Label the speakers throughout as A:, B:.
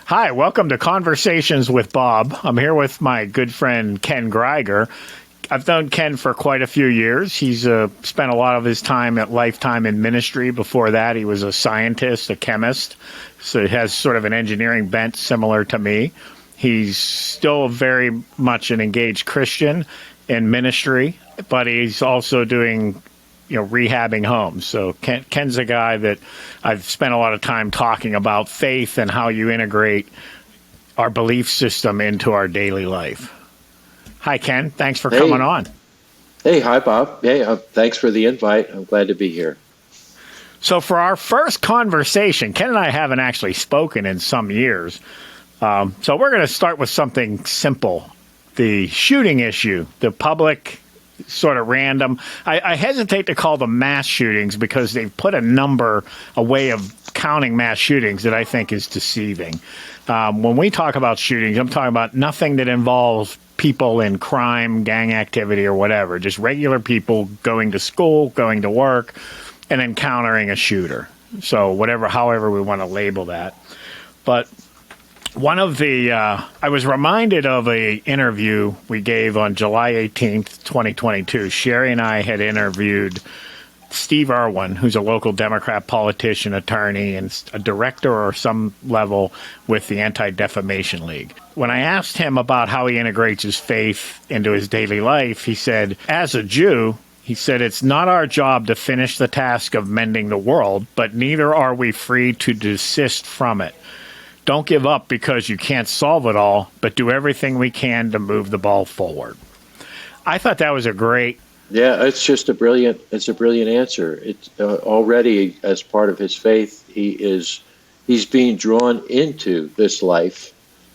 A: Hi, welcome to Conversations with Bob. I'm here with my good friend Ken Gryger. I've known Ken for quite a few years. He's spent a lot of his time at Lifetime in ministry. Before that, he was a scientist, a chemist. So he has sort of an engineering bent similar to me. He's still very much an engaged Christian in ministry, but he's also doing rehabbing homes. So Ken's a guy that I've spent a lot of time talking about faith and how you integrate our belief system into our daily life. Hi, Ken. Thanks for coming on.
B: Hey, hi, Bob. Hey, thanks for the invite. I'm glad to be here.
A: So for our first conversation, Ken and I haven't actually spoken in some years. So we're going to start with something simple. The shooting issue, the public sort of random. I hesitate to call them mass shootings because they've put a way of counting mass shootings that I think is deceiving. When we talk about shootings, I'm talking about nothing that involves people in crime, gang activity, or whatever. Just regular people going to school, going to work, and encountering a shooter. So however we want to label that. But one of the, I was reminded of an interview we gave on July 18th, 2022. Sherry and I had interviewed Steve Irwin, who's a local Democrat politician, attorney, and a director or some level with the Anti-Defamation League. When I asked him about how he integrates his faith into his daily life, he said, as a Jew, he said, it's not our job to finish the task of mending the world, but neither are we free to desist from it. Don't give up because you can't solve it all, but do everything we can to move the ball forward. I thought that was a great.
B: Yeah, it's a brilliant answer. It's already as part of his faith, he's being drawn into this life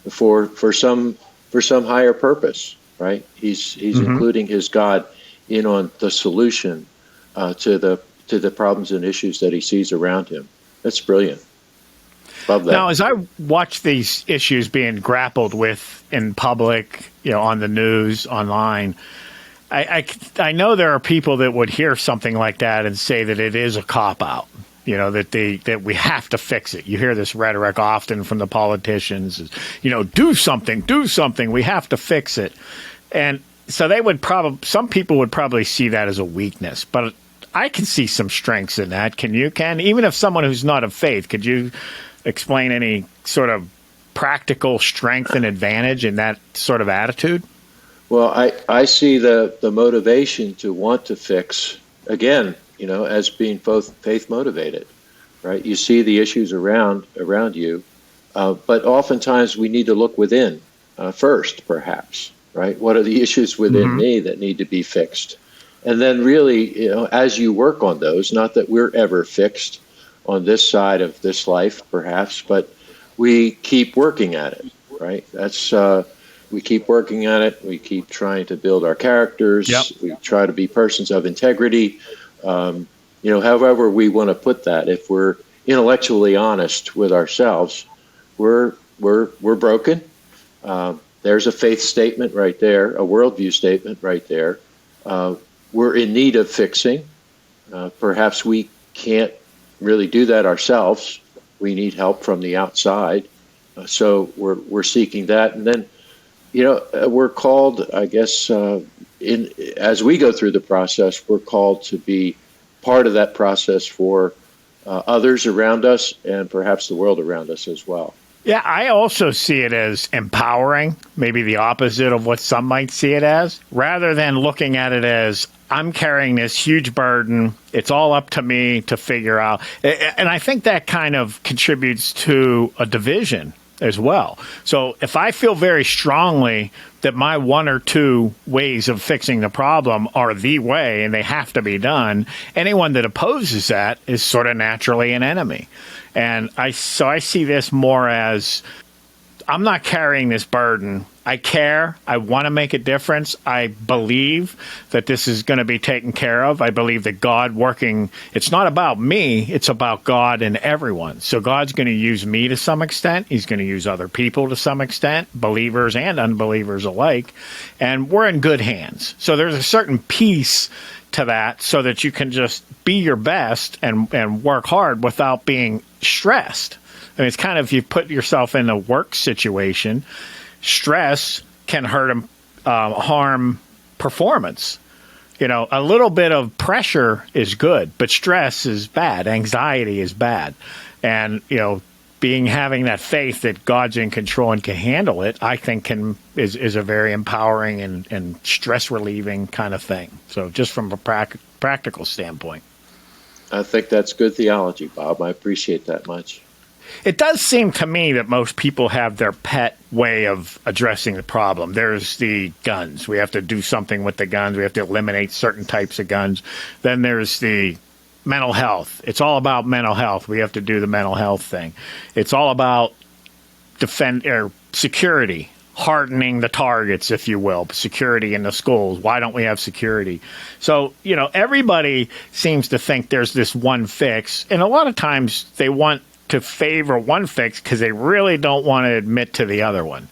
B: for some higher purpose, right? He's including his God in on the solution to the problems and issues that he sees around him. That's brilliant. Love that.
A: Now, as I watch these issues being grappled with in public, on the news, online, I know there are people that would hear something like that and say that it is a cop-out, that we have to fix it. You hear this rhetoric often from the politicians, do something, we have to fix it. And so some people would probably see that as a weakness, but I can see some strengths in that. Can you, Ken? Even if someone who's not of faith, could you explain any sort of practical strength and advantage in that sort of attitude?
B: Well, I see the motivation to want to fix, again, as being both faith motivated, right? You see the issues around you, but oftentimes we need to look within first, perhaps, right? What are the issues within me that need to be fixed? And then really, as you work on those, not that we're ever fixed on this side of this life, perhaps, but we keep working at it, right? We keep working at it. We keep trying to build our characters.
A: Yep.
B: We try to be persons of integrity. However we want to put that. If we're intellectually honest with ourselves, we're broken. There's a faith statement right there, a worldview statement right there. We're in need of fixing. Perhaps we can't really do that ourselves. We need help from the outside. So we're seeking that. And then, we're called, I guess, as we go through the process, we're called to be part of that process for others around us and perhaps the world around us as well.
A: Yeah, I also see it as empowering, maybe the opposite of what some might see it as, rather than looking at it as I'm carrying this huge burden. It's all up to me to figure out. And I think that kind of contributes to a division as well. So if I feel very strongly that my one or two ways of fixing the problem are the way and they have to be done, anyone that opposes that is sort of naturally an enemy. And I see this more as I'm not carrying this burden. I care. I want to make a difference. I believe that this is going to be taken care of. I believe that God working, it's not about me, it's about God and everyone. So God's going to use me to some extent. He's going to use other people to some extent, believers and unbelievers alike. And we're in good hands. So there's a certain peace to that so that you can just be your best and work hard without being stressed. I mean, it's kind of, if you put yourself in a work situation, stress can harm performance. You know, a little bit of pressure is good, but stress is bad. Anxiety is bad. And, you know, having that faith that God's in control and can handle it, I think is a very empowering and stress relieving kind of thing. So just from a practical standpoint.
B: I think that's good theology, Bob. I appreciate that much.
A: It does seem to me that most people have their pet way of addressing the problem. There's the guns. We have to do something with the guns. We have to eliminate certain types of guns. Then there's the mental health. It's all about mental health. We have to do the mental health thing. It's all about security, hardening the targets, if you will, security in the schools. Why don't we have security? So, you know, everybody seems to think there's this one fix, and a lot of times they want to favor one fix because they really don't want to admit to the other one.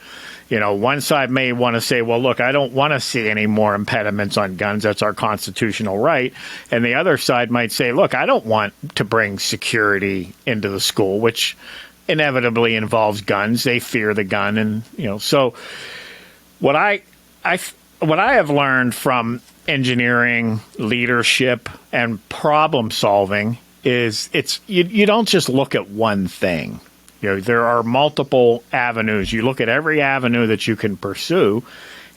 A: You know, one side may want to say, well, look, I don't want to see any more impediments on guns. That's our constitutional right. And the other side might say, look, I don't want to bring security into the school, which inevitably involves guns. They fear the gun. And, you know, so what I have learned from engineering, leadership, and problem solving is you don't just look at one thing. You know, there are multiple avenues. You look at every avenue that you can pursue,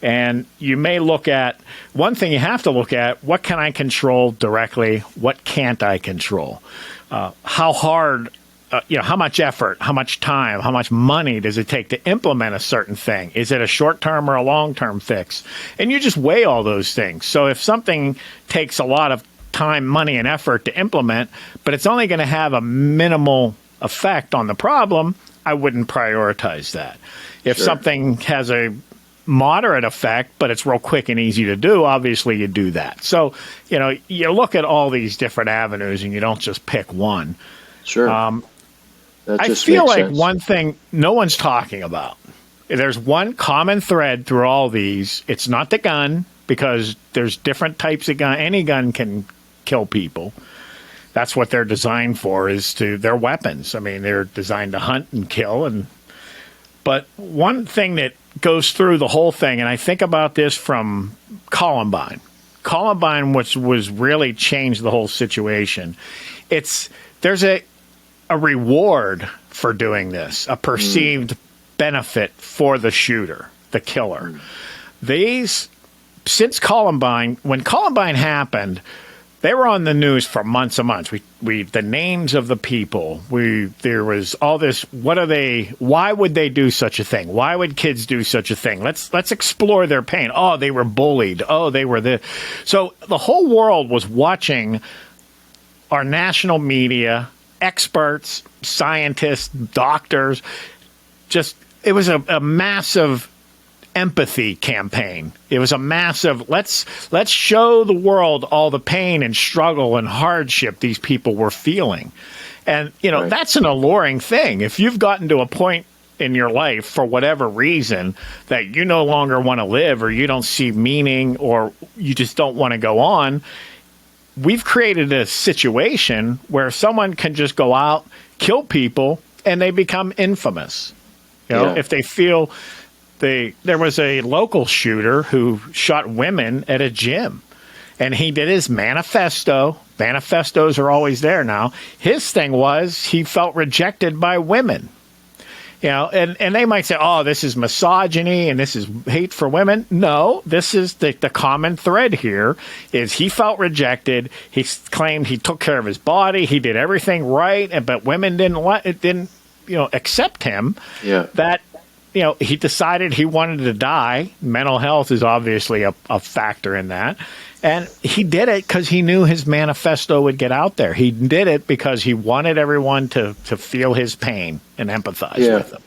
A: and you may look at one thing. You have to look at, what can I control directly? What can't I control? How hard, how much effort, how much time, how much money does it take to implement a certain thing? Is it a short-term or a long-term fix? And you just weigh all those things. So if something takes a lot of time, money, and effort to implement, but it's only going to have a minimal effect on the problem, I wouldn't prioritize that. If something has a moderate effect, but it's real quick and easy to do, obviously you do that. So, you know, you look at all these different avenues and you don't just pick one.
B: Sure.
A: I feel like one thing no one's talking about, there's one common thread through all these. It's not the gun, because there's different types of gun. Any gun can kill people. That's what they're designed for, they're weapons. I mean, they're designed to hunt and kill. But one thing that goes through the whole thing, and I think about this from Columbine, which was really changed the whole situation. There's a reward for doing this, a perceived benefit for the shooter, the killer. Since Columbine, when Columbine happened, they were on the news for months and months. The names of the people. There was all this. Why would they do such a thing? Why would kids do such a thing? Let's explore their pain. Oh, they were bullied. Oh, they were this. So the whole world was watching our national media, experts, scientists, doctors. It was a massive empathy campaign. It was a massive, let's show the world all the pain and struggle and hardship these people were feeling. And, that's an alluring thing. If you've gotten to a point in your life, for whatever reason, that you no longer want to live, or you don't see meaning, or you just don't want to go on, we've created a situation where someone can just go out, kill people, and they become infamous. If they feel... There was a local shooter who shot women at a gym, and he did his manifesto. Manifestos are always there now. His thing was he felt rejected by women. And they might say, oh, this is misogyny and this is hate for women. No, this is the common thread here is he felt rejected. He claimed he took care of his body. He did everything right, but women didn't accept him.
B: Yeah.
A: He decided he wanted to die. Mental health is obviously a factor in that. And he did it because he knew his manifesto would get out there. He did it because he wanted everyone to feel his pain and empathize with him.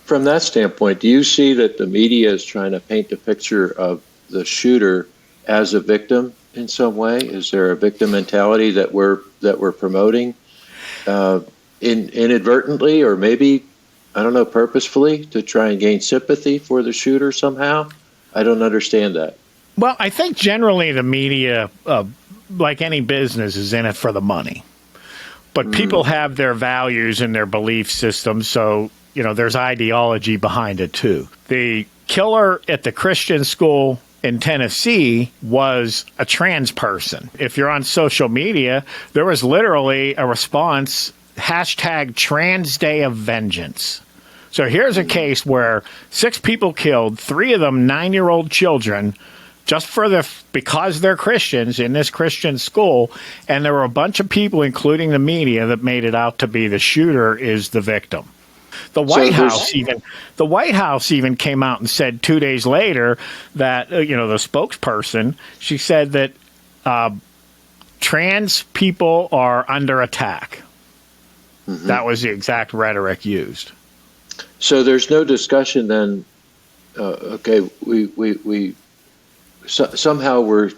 B: From that standpoint, do you see that the media is trying to paint a picture of the shooter as a victim in some way? Is there a victim mentality that we're promoting inadvertently, or maybe, I don't know, purposefully, to try and gain sympathy for the shooter somehow? I don't understand that.
A: Well, I think generally the media, like any business, is in it for the money. But people have their values and their belief systems, so, there's ideology behind it too. The killer at the Christian school in Tennessee was a trans person. If you're on social media, there was literally a response, #Trans Day of Vengeance. So here's a case where 6 people killed, 3 of them 9-year-old children, just because they're Christians in this Christian school, and there were a bunch of people, including the media, that made it out to be the shooter is the victim. The White House even came out and said 2 days later that the spokesperson, she said that trans people are under attack. Mm-hmm. That was the exact rhetoric used.
B: So there's no discussion then. Okay, we somehow we're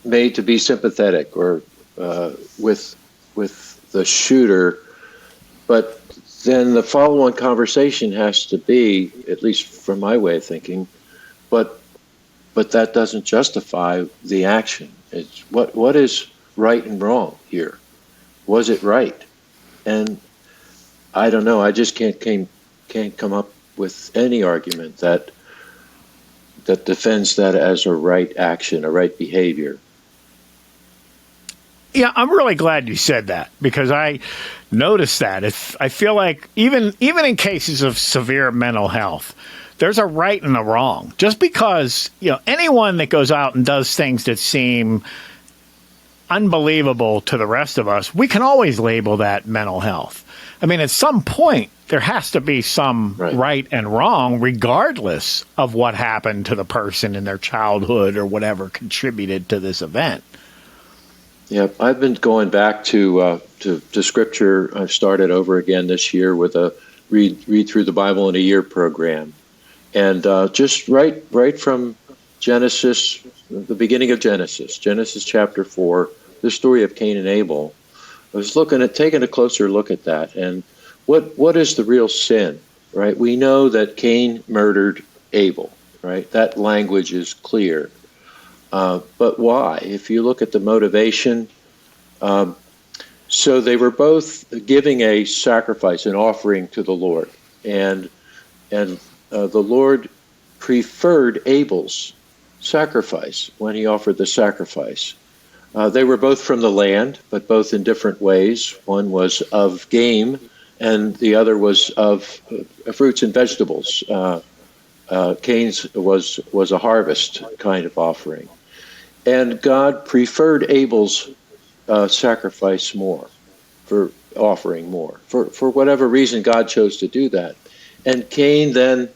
B: made to be sympathetic or with the shooter, but then the follow-on conversation has to be, at least from my way of thinking, but that doesn't justify the action. It's what is right and wrong here? Was it right? And I don't know. I just can't come up with any argument that defends that as a right action, a right behavior.
A: Yeah, I'm really glad you said that, because I noticed that. I feel like even in cases of severe mental health, there's a right and a wrong. Just because anyone that goes out and does things that seem unbelievable to the rest of us, we can always label that mental health. I mean, at some point, there has to be some right and wrong, regardless of what happened to the person in their childhood or whatever contributed to this event.
B: Yeah, I've been going back to Scripture. I've started over again this year with a read through the Bible in a year program, and just right from Genesis, the beginning of Genesis chapter 4, the story of Cain and Abel. I was taking a closer look at that, and what is the real sin, right? We know that Cain murdered Abel, right? That language is clear. But why? If you look at the motivation, so they were both giving a sacrifice, an offering to the Lord, and the Lord preferred Abel's sacrifice when he offered the sacrifice. They were both from the land, but both in different ways. One was of game, and the other was of fruits and vegetables. Cain's was a harvest kind of offering. And God preferred Abel's sacrifice more, for offering more. For whatever reason, God chose to do that. And Cain then,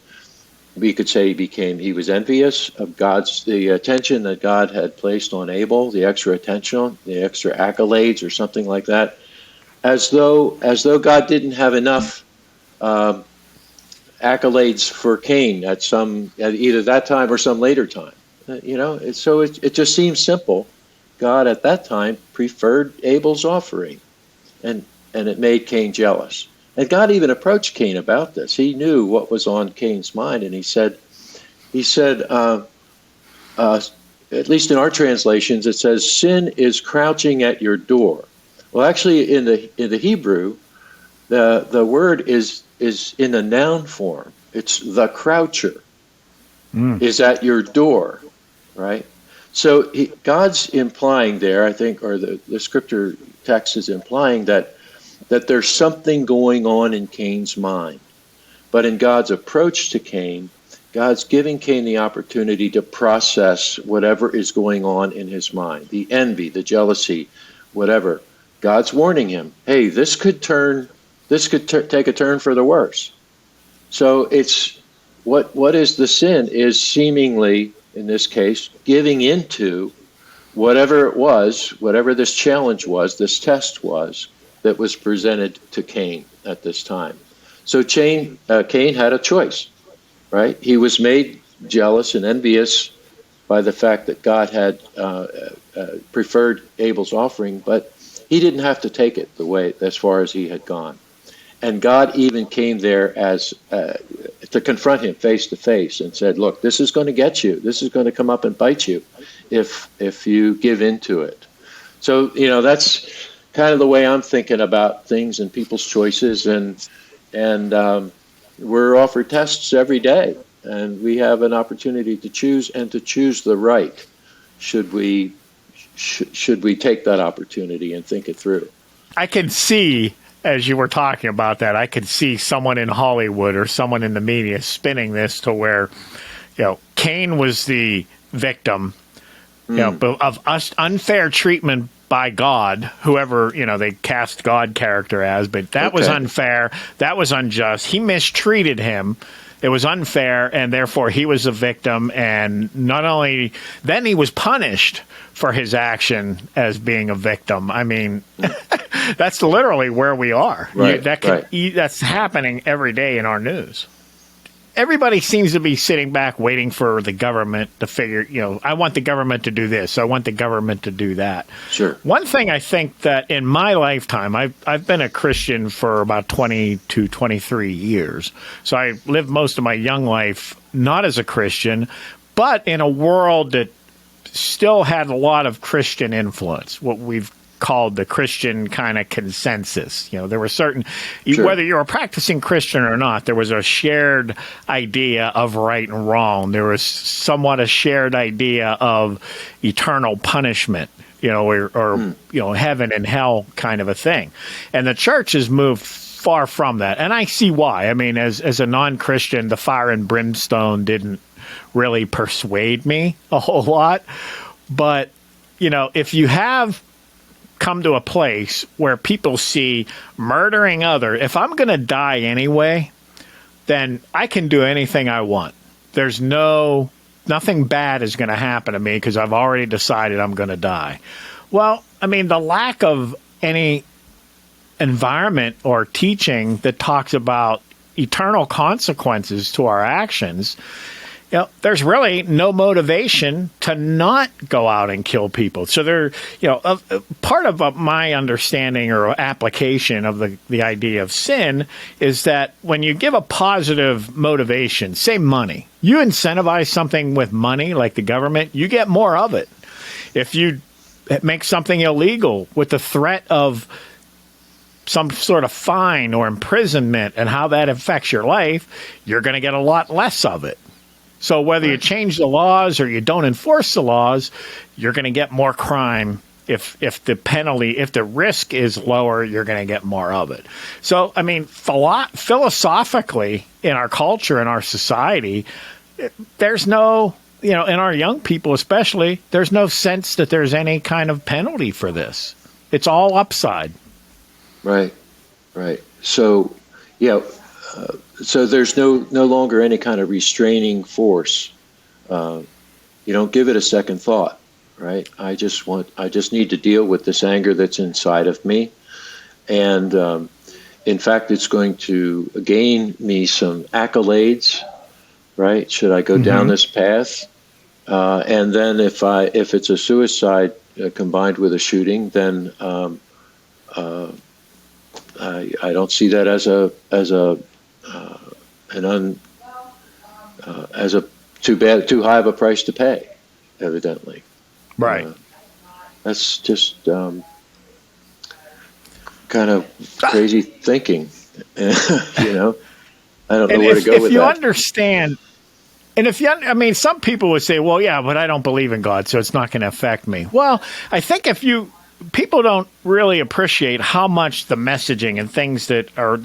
B: we could say he was envious of the attention that God had placed on Abel, the extra attention, the extra accolades or something like that, as though God didn't have enough accolades for Cain at either that time or some later time. So it just seems simple. God at that time preferred Abel's offering, and it made Cain jealous. And God even approached Cain about this. He knew what was on Cain's mind, and he said, at least in our translations, it says, "Sin is crouching at your door." Well, actually, in the Hebrew, the word is in the noun form. It's the croucher is at your door. Right? So God's implying there, I think, or the scripture text is implying that there's something going on in Cain's mind. But in God's approach to Cain, God's giving Cain the opportunity to process whatever is going on in his mind, the envy, the jealousy, whatever. God's warning him, hey, this could take a turn for the worse. So it's what is the sin is seemingly, in this case, giving into whatever it was, whatever this challenge was, this test was, that was presented to Cain at this time. So Cain had a choice, right? He was made jealous and envious by the fact that God had preferred Abel's offering, but he didn't have to take it as far as he had gone. And God even came there as to confront him face to face and said, look, this is going to get you. This is going to come up and bite you if you give into it. So, kind of the way I'm thinking about things and people's choices, and we're offered tests every day, and we have an opportunity to choose and to choose the right. Should we should we take that opportunity and think it through?
A: I can see, as you were talking about that, I could see someone in Hollywood or someone in the media spinning this to where, Cain was the victim, of unfair treatment by God, whoever, they cast God character as, but that was unfair. That was unjust. He mistreated him. It was unfair, and therefore he was a victim. And not only then, he was punished for his action as being a victim. I mean, that's literally where we are.
B: Right,
A: That's happening every day in our news. Everybody seems to be sitting back waiting for the government to figure, I want the government to do this. I want the government to do that.
B: Sure.
A: One thing I think that in my lifetime, I've been a Christian for about 20 to 23 years. So I lived most of my young life not as a Christian, but in a world that still had a lot of Christian influence, what we've called the Christian kind of consensus. There were certain,
B: Sure.
A: whether you were a practicing Christian or not, there was a shared idea of right and wrong. There was somewhat a shared idea of eternal punishment, or heaven and hell kind of a thing. And the church has moved far from that. And I see why. I mean, as a non-Christian, the fire and brimstone didn't really persuade me a whole lot. But, if you have come to a place where people see murdering if I'm going to die anyway, then I can do anything I want. There's nothing bad is going to happen to me because I've already decided I'm going to die. Well, I mean, the lack of any environment or teaching that talks about eternal consequences to our actions, there's really no motivation to not go out and kill people. So part of my understanding or application of the idea of sin is that when you give a positive motivation, say money, you incentivize something with money like the government, you get more of it. If you make something illegal with the threat of some sort of fine or imprisonment and how that affects your life, you're going to get a lot less of it. So whether you change the laws or you don't enforce the laws, you're going to get more crime. If the risk is lower, you're going to get more of it. So, I mean, philosophically, in our culture, in our society, there's no, in our young people especially, there's no sense that there's any kind of penalty for this. It's all upside.
B: Right. So, so there's no longer any kind of restraining force. You don't give it a second thought, right? I just need to deal with this anger that's inside of me, and in fact, it's going to gain me some accolades, right? Should I go down this path? And then if it's a suicide combined with a shooting, then I don't see that as too high of a price to pay, evidently.
A: Right.
B: That's just kind of crazy thinking. I don't know where to go with that.
A: If you understand, and some people would say, well, yeah, but I don't believe in God, so it's not going to affect me. Well, I think people don't really appreciate how much the messaging and things that are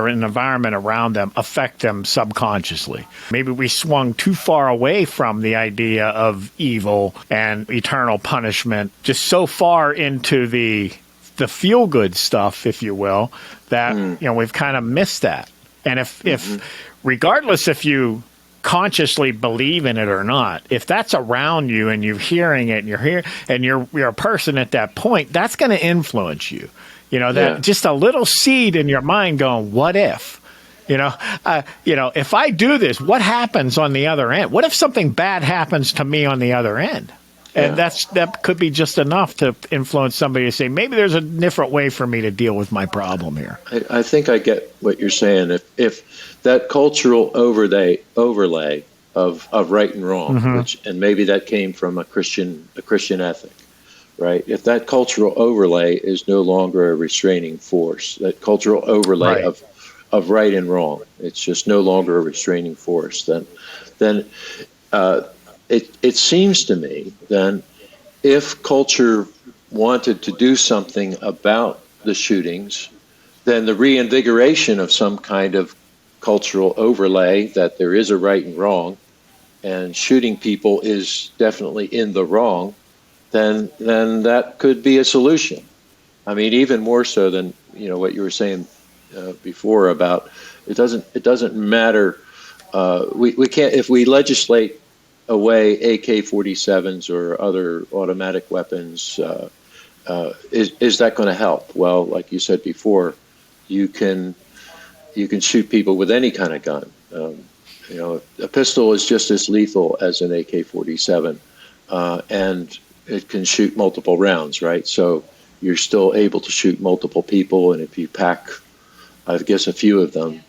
A: in the environment around them affect them subconsciously. Maybe we swung too far away from the idea of evil and eternal punishment, just so far into the feel-good stuff, if you will, that we've kind of missed that. And if regardless if you consciously believe in it or not, if that's around you and you're hearing it and you're a person at that point, that's going to influence you. Just a little seed in your mind going, what if? If I do this, what happens on the other end? What if something bad happens to me on the other end? And that could be just enough to influence somebody to say, maybe there's a different way for me to deal with my problem here.
B: I think I get what you're saying. If that cultural overlay of right and wrong, and maybe that came from a Christian ethic, right? If that cultural overlay is no longer a restraining force, that cultural overlay
A: Right.
B: of right and wrong, it's just no longer a restraining force, then it seems to me then if culture wanted to do something about the shootings, then the reinvigoration of some kind of cultural overlay that there is a right and wrong, and shooting people is definitely in the wrong, then that could be a solution. I mean, even more so than what you were saying before about it doesn't matter. We can't if we legislate away AK-47s or other automatic weapons. Is that going to help? Well, like you said before, you can shoot people with any kind of gun. A pistol is just as lethal as an AK-47, and it can shoot multiple rounds, right? So you're still able to shoot multiple people, and if you pack, I guess, a few of them,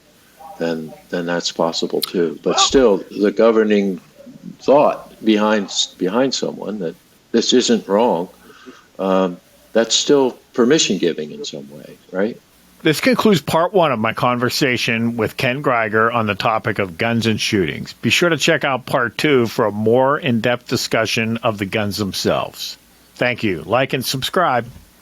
B: then that's possible too. But still, the governing thought behind someone that this isn't wrong, that's still permission giving in some way, right?
A: This concludes part one of my conversation with Ken Gryger on the topic of guns and shootings. Be sure to check out part two for a more in-depth discussion of the guns themselves. Thank you. Like and subscribe.